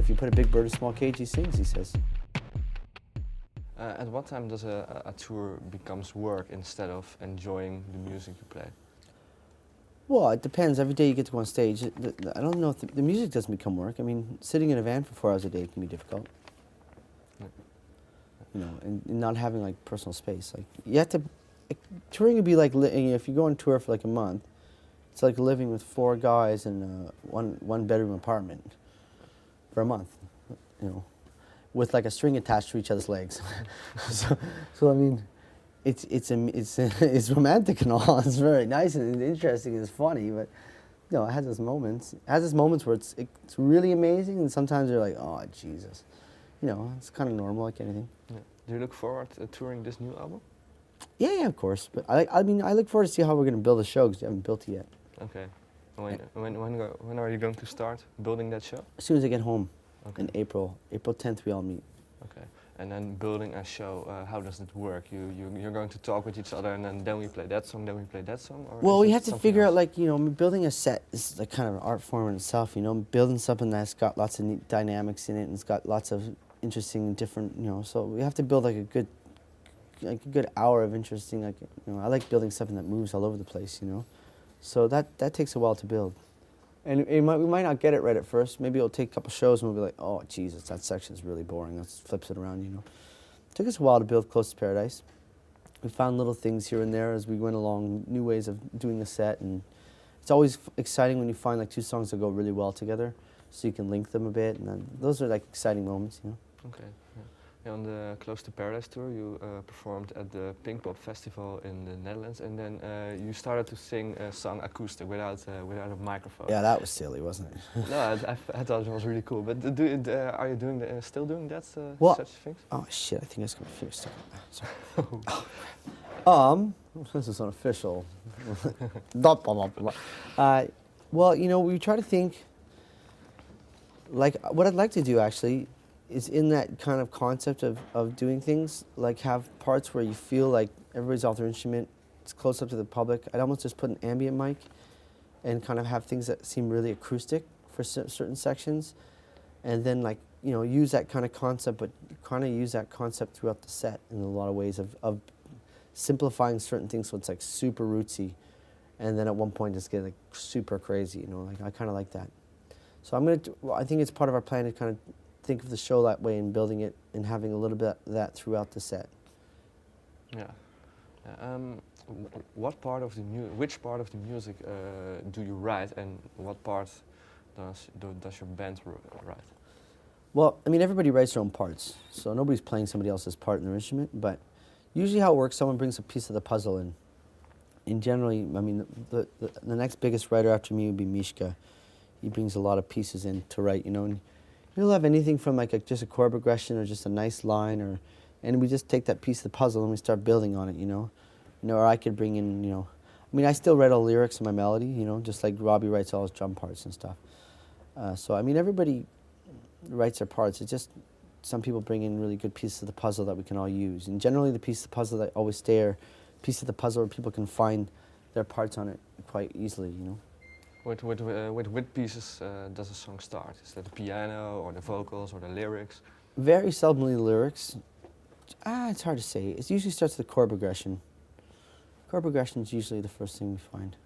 if you put a big bird in a small cage, he sings, he says. At what time does a tour becomes work instead of enjoying the music you play? Well, it depends. Every day you get to go on stage. I don't know if the music doesn't become work. I mean, sitting in a van for 4 hours a day can be difficult. Yeah. You know, and not having like personal space. Like you have to, touring would be like if you go on tour for like a month, it's like living with 4 guys in a one bedroom apartment for a month. You know, with like a string attached to each other's legs. so I mean. It's romantic and all. It's very nice and interesting and it's funny, but you know, it has its moments. It has its moments where it's really amazing, and sometimes you're like, oh Jesus, you know, it's kind of normal like anything. Yeah. Do you look forward to touring this new album? Yeah, of course. But I mean, I look forward to see how we're going to build the show because we haven't built it yet. Okay. When are you going to start building that show? As soon as I get home, Okay. in April 10th, we all meet. Okay. And then building a show, how does it work? You're going to talk with each other, and then we play that song, then we play that song? Or Well, is we it have to something figure else? out, like, you know, building a set is like kind of an art form in itself, you know, building something that's got lots of neat dynamics in it and it's got lots of interesting different, you know, so we have to build like a good hour of interesting, like, you know, I like building something that moves all over the place, you know, so that takes a while to build. And we might not get it right at first. Maybe it'll take a couple shows and we'll be like, oh, Jesus, that section's really boring. Let's flip it around, you know. It took us a while to build Close to Paradise. We found little things here and there as we went along, new ways of doing the set. And it's always exciting when you find like 2 songs that go really well together, so you can link them a bit. And then those are like exciting moments, you know. Okay. Yeah. Yeah, on the Close to Paradise tour, you performed at the Pinkpop Festival in the Netherlands, and then you started to sing a song acoustic without a microphone. Yeah, that was silly, wasn't it? No, I thought it was really cool. But are you doing still doing that? Well, such things? Oh shit! I think I just got my finger stuck in there. Sorry. This is unofficial. Well, you know, we try to think. Like, what I'd like to do actually is in that kind of concept of doing things, like have parts where you feel like everybody's off their instrument, it's close up to the public. I'd almost just put an ambient mic and kind of have things that seem really acoustic for certain sections, and then, like, you know, use that kind of concept, but kind of use that concept throughout the set in a lot of ways of simplifying certain things so it's like super rootsy, and then at one point just get like super crazy, you know, like I kind of like that. So I think it's part of our plan to kind of think of the show that way and building it and having a little bit of that throughout the set. Yeah. Which part of the music do you write, and what part does your band write? Well, I mean, everybody writes their own parts, so nobody's playing somebody else's part in their instrument, but usually how it works, someone brings a piece of the puzzle in. And generally, I mean, the next biggest writer after me would be Mishka. He brings a lot of pieces in to write, you know, and he'll have anything from like just a chord progression or just a nice line, and we just take that piece of the puzzle and we start building on it, you know. Or I could bring in, you know, I mean, I still write all the lyrics and my melody, you know, just like Robbie writes all his drum parts and stuff. So, I mean, everybody writes their parts. It's just some people bring in really good pieces of the puzzle that we can all use. And generally the piece of the puzzle that always stay are piece of the puzzle where people can find their parts on it quite easily, you know. With what pieces does a song start? Is that the piano or the vocals or the lyrics? Very seldomly the lyrics. It's hard to say. It usually starts with the chord progression. Chord progression is usually the first thing we find.